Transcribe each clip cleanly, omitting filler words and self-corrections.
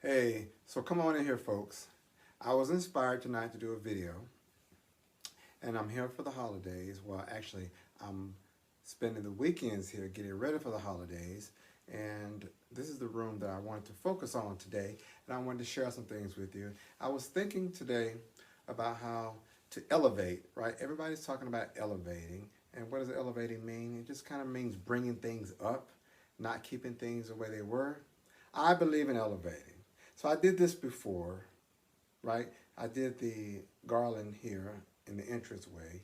Hey, so come on in here, folks. I was inspired tonight to do a video, and I'm here for the holidays. Well, actually, I'm spending the weekends here getting ready for the holidays, and this is the room that I wanted to focus on today, and I wanted to share some things with you. I was thinking today about how to elevate, right? Everybody's talking about elevating, and what does elevating mean? It just kind of means bringing things up, not keeping things the way they were. I believe in elevating. So I did this before, right? I did the garland here in the entranceway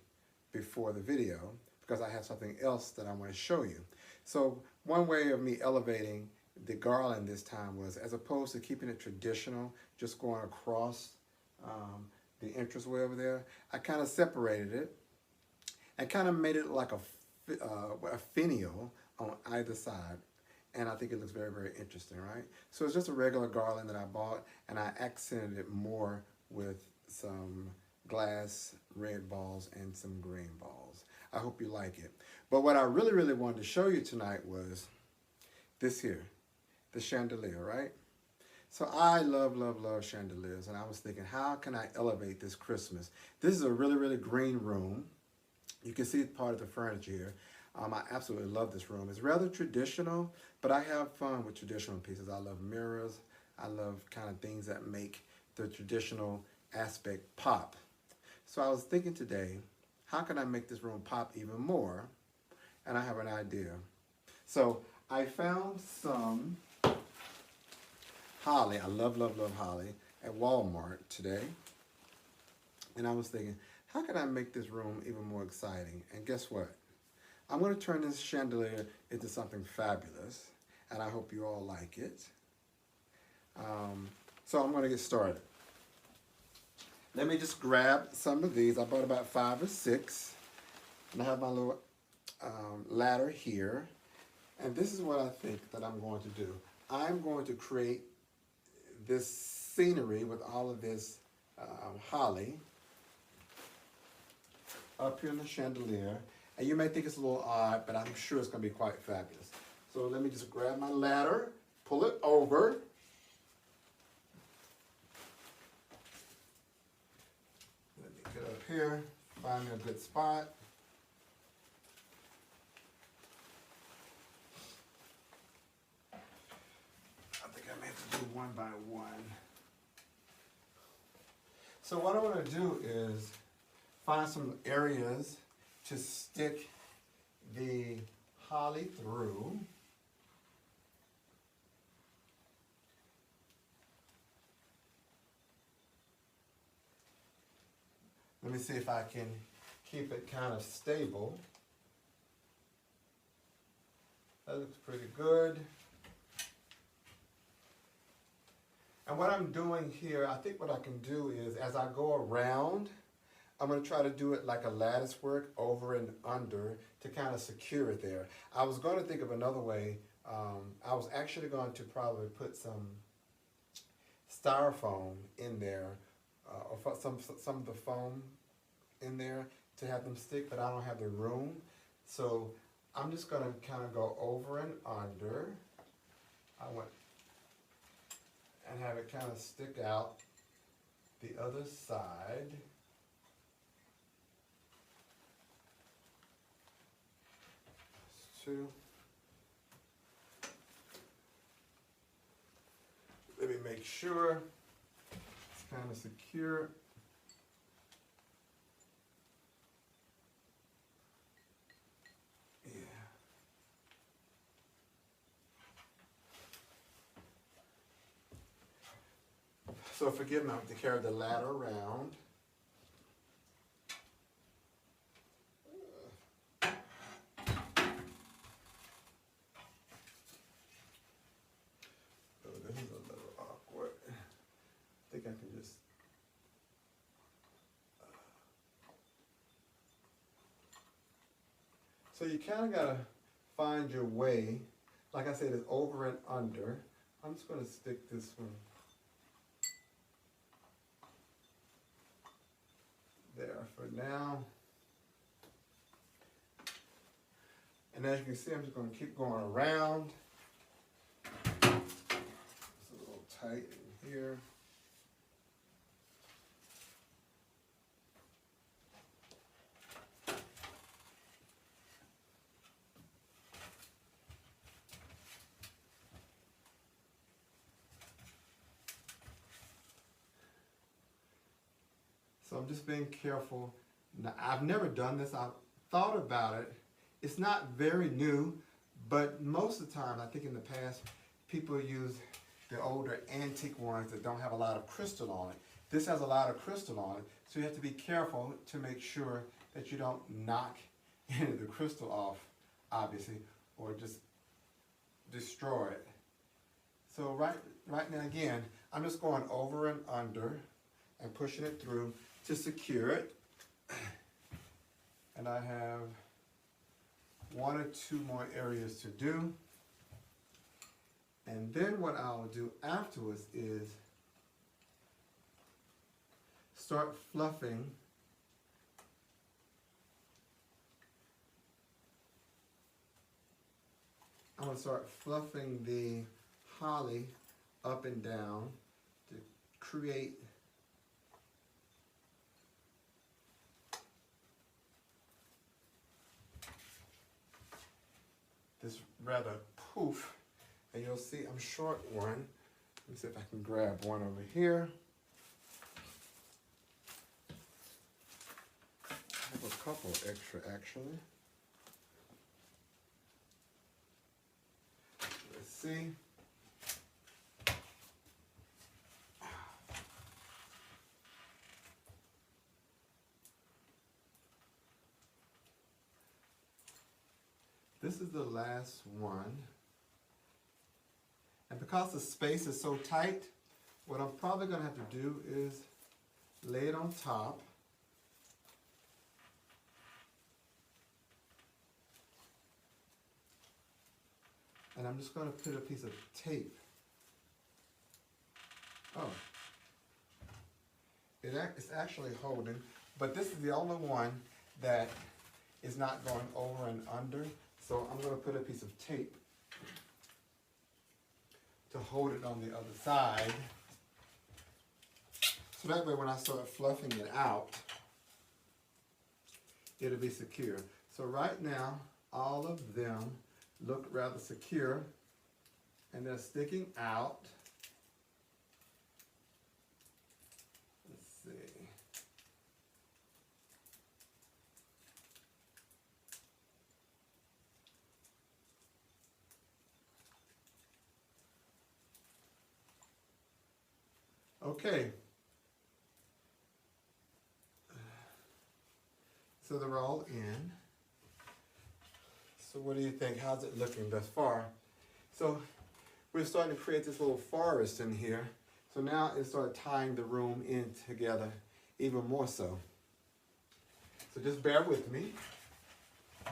before the video because I have something else that I want to show you. So one way of me elevating the garland this time was, as opposed to keeping it traditional, just going across the entranceway over there, I kind of separated it and kind of made it like a finial on either side. And I think it looks very, very interesting, right? So it's just a regular garland that I bought, and I accented it more with some glass red balls and some green balls. I hope you like it. But what I really, really wanted to show you tonight was this here, the chandelier, right? So I love, love, love chandeliers, and I was thinking, how can I elevate this Christmas? This is a really, really green room. You can see part of the furniture here. I absolutely love this room. It's rather traditional, but I have fun with traditional pieces. I love mirrors. I love kind of things that make the traditional aspect pop. So I was thinking today, how can I make this room pop even more? And I have an idea. So I found some holly. I love, love, love holly at Walmart today. And I was thinking, how can I make this room even more exciting? And guess what? I'm going to turn this chandelier into something fabulous, and I hope you all like it. So I'm going to get started. Let me just grab some of these. I bought about 5 or 6, and I have my little ladder here. And this is what I think that I'm going to do. I'm going to create this scenery with all of this holly up here in the chandelier. And you may think it's a little odd, but I'm sure it's going to be quite fabulous. So let me just grab my ladder, pull it over. Let me get up here, find me a good spot. I think I may have to do one by one. So what I want to do is find some areas to stick the holly through. Let me see if I can keep it kind of stable. That looks pretty good. And what I'm doing here, I think what I can do is, as I go around, I'm going to try to do it like a lattice work over and under to kind of secure it there. I was going to think of another way. I was actually going to probably put some styrofoam in there, or some of the foam in there to have them stick, but I don't have the room. So I'm just going to kind of go over and under. I went and have it kind of stick out the other side. Let me make sure it's kind of secure. Yeah. So forgive me, I have to carry the ladder around. I can just so you kind of got to find your way. Like I said, it's over and under. I'm just going to stick this one there for now. And as you can see, I'm just going to keep going around. It's a little tight. here. So I'm just being careful. Now, I've never done this. I've thought about it. It's not very new, but most of the time, I think in the past, people use the older antique ones that don't have a lot of crystal on it. This has a lot of crystal on it, so you have to be careful to make sure that you don't knock any of the crystal off, obviously, or just destroy it. So right now, again, I'm just going over and under and pushing it through to secure it. And I have 1 or 2 more areas to do. And then what I'll do afterwards is start fluffing I'm going to start fluffing the holly up and down to create this rather poof. And you'll see I'm short one. Let me see if I can grab one over here. I have a couple extra actually. Let's see. This is the last one. And because the space is so tight, what I'm probably going to have to do is lay it on top. And I'm just going to put a piece of tape. Oh. It's actually holding, but this is the only one that is not going over and under. So I'm going to put a piece of tape to hold it on the other side. So that way when I start fluffing it out, it'll be secure. So right now, all of them look rather secure and they're sticking out. Let's see. Okay. So they're all in. So what do you think? How's it looking thus far? So we're starting to create this little forest in here. So now it started tying the room in together even more so. So just bear with me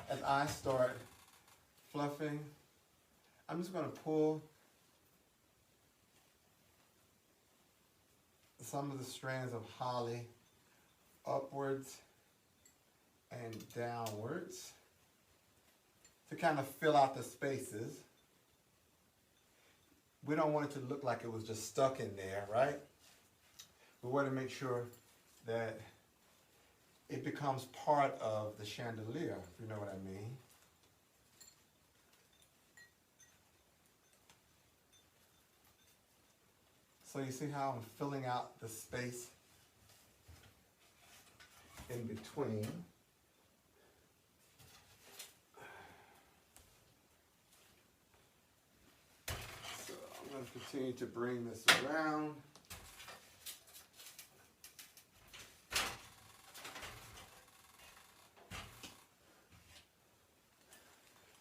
as I start fluffing. I'm just going to pull some of the strands of holly upwards and downwards to kind of fill out the spaces. We don't want it to look like it was just stuck in there, right? We want to make sure that it becomes part of the chandelier, if you know what I mean. So you see how I'm filling out the space in between. So I'm going to continue to bring this around.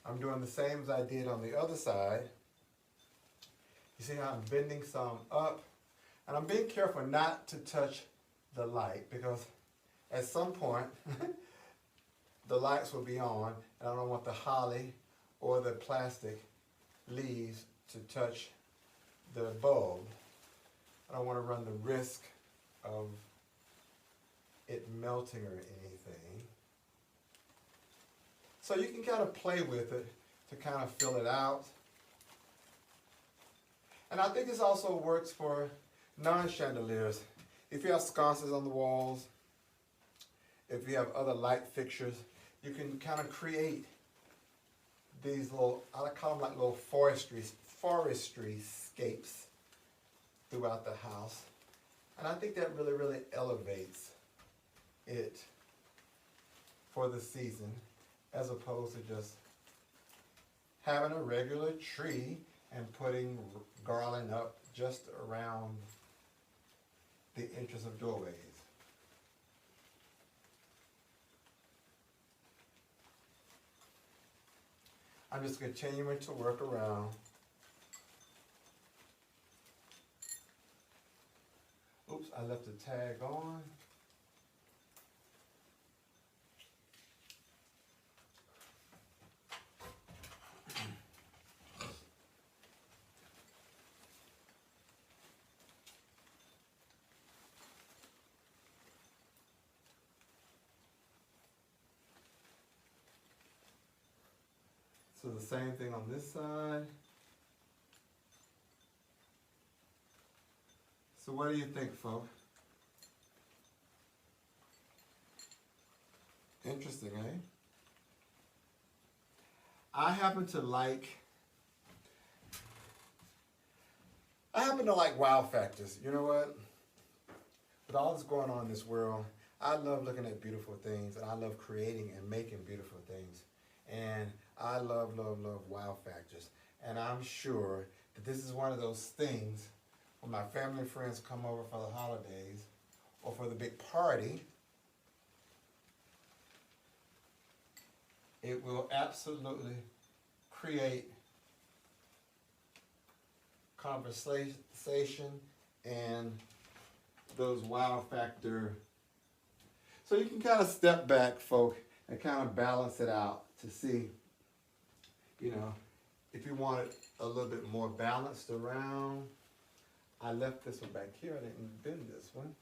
I'm doing the same as I did on the other side. You see how I'm bending some up? And I'm being careful not to touch the light because at some point the lights will be on and I don't want the holly or the plastic leaves to touch the bulb. I don't want to run the risk of it melting or anything. So you can kind of play with it to kind of fill it out. And I think this also works for non-chandeliers. If you have sconces on the walls, if you have other light fixtures, you can kind of create these little, I call them like little forestry scapes throughout the house. And I think that really, really elevates it for the season, as opposed to just having a regular tree and putting garland up just around the entrance of doorways. I'm just continuing to work around. Oops, I left the tag on. So the same thing on this side. So what do you think, folks? Interesting, eh? I happen to like wow factors. You know what? With all that's going on in this world, I love looking at beautiful things, and I love creating and making beautiful things. And I love, love, love wow factors. And I'm sure that this is one of those things when my family and friends come over for the holidays or for the big party, it will absolutely create conversation and those wow factor. So you can kind of step back, folk, and kind of balance it out to see, you know, if you want it a little bit more balanced around. I left this one back here. I didn't bend this one.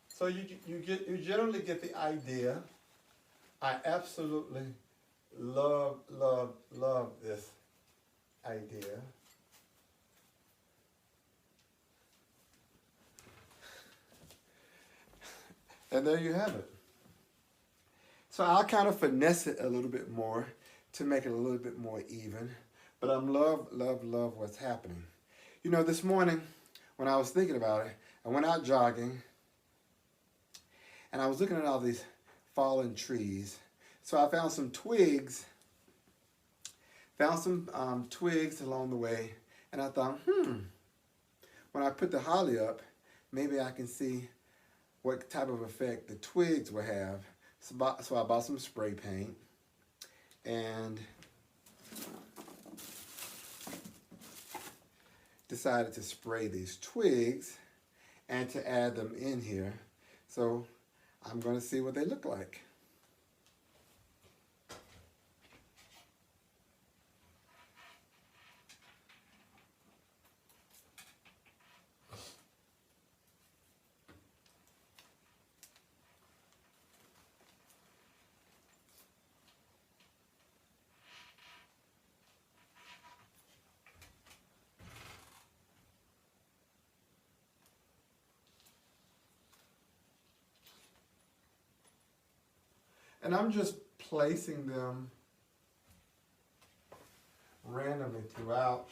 So you generally get the idea. I absolutely love, love, love this idea. And there you have it. So I'll kind of finesse it a little bit more to make it a little bit more even. But I'm love, love, love what's happening. You know, this morning when I was thinking about it, I went out jogging and I was looking at all these fallen trees. So I found some twigs, twigs along the way, and I thought, when I put the holly up, maybe I can see what type of effect the twigs will have. So I bought some spray paint and decided to spray these twigs and to add them in here. So I'm going to see what they look like. And I'm just placing them randomly throughout.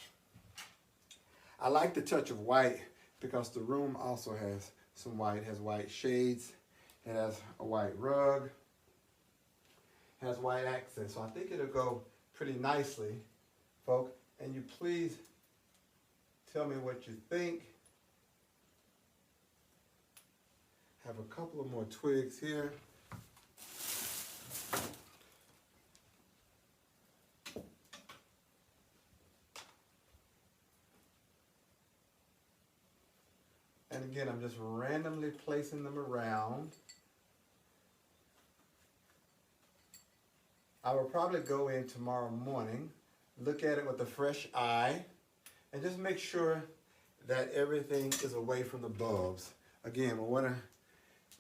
I like the touch of white because the room also has some white. It has white shades. It has a white rug. It has white accents. So I think it'll go pretty nicely, folks. And you please tell me what you think. Have a couple of more twigs here. And again, I'm just randomly placing them around. I will probably go in tomorrow morning, look at it with a fresh eye, and just make sure that everything is away from the bulbs. Again, we want to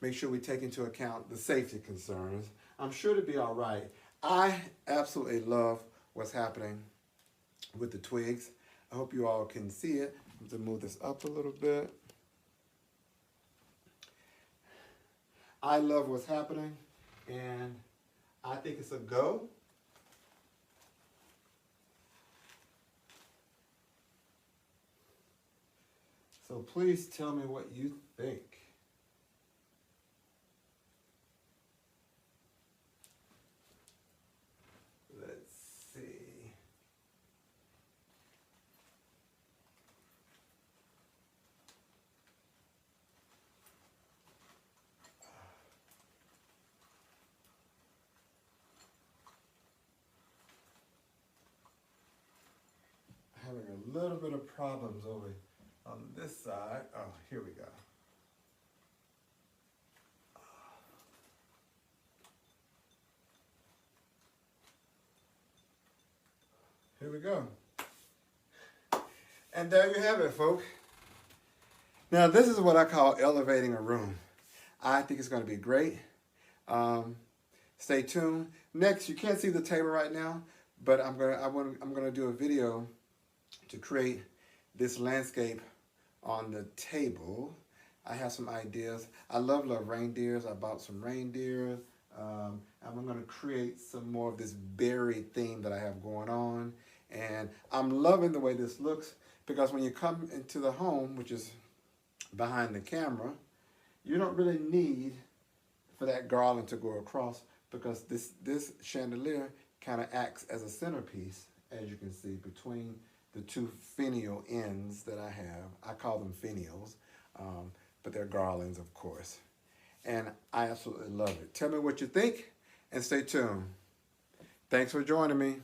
make sure we take into account the safety concerns. I'm sure to be all right. I absolutely love what's happening with the twigs. I hope you all can see it. I'm going to move this up a little bit. I love what's happening, and I think it's a go. So please tell me what you think. Let's see. Having a little bit of problems over on this side. Oh, here we go. Here we go. And there you have it, folks. Now, this is what I call elevating a room. I think it's going to be great. Stay tuned. Next, you can't see the table right now, but I'm gonna do a video to create this landscape on the table. I have some ideas. I love reindeers. I bought some reindeers. I'm going to create some more of this berry theme that I have going on. And I'm loving the way this looks, because when you come into the home, which is behind the camera, you don't really need for that garland to go across, because this chandelier kind of acts as a centerpiece, as you can see, between the two finial ends that I have. I call them finials, but they're garlands, of course. And I absolutely love it. Tell me what you think, and stay tuned. Thanks for joining me.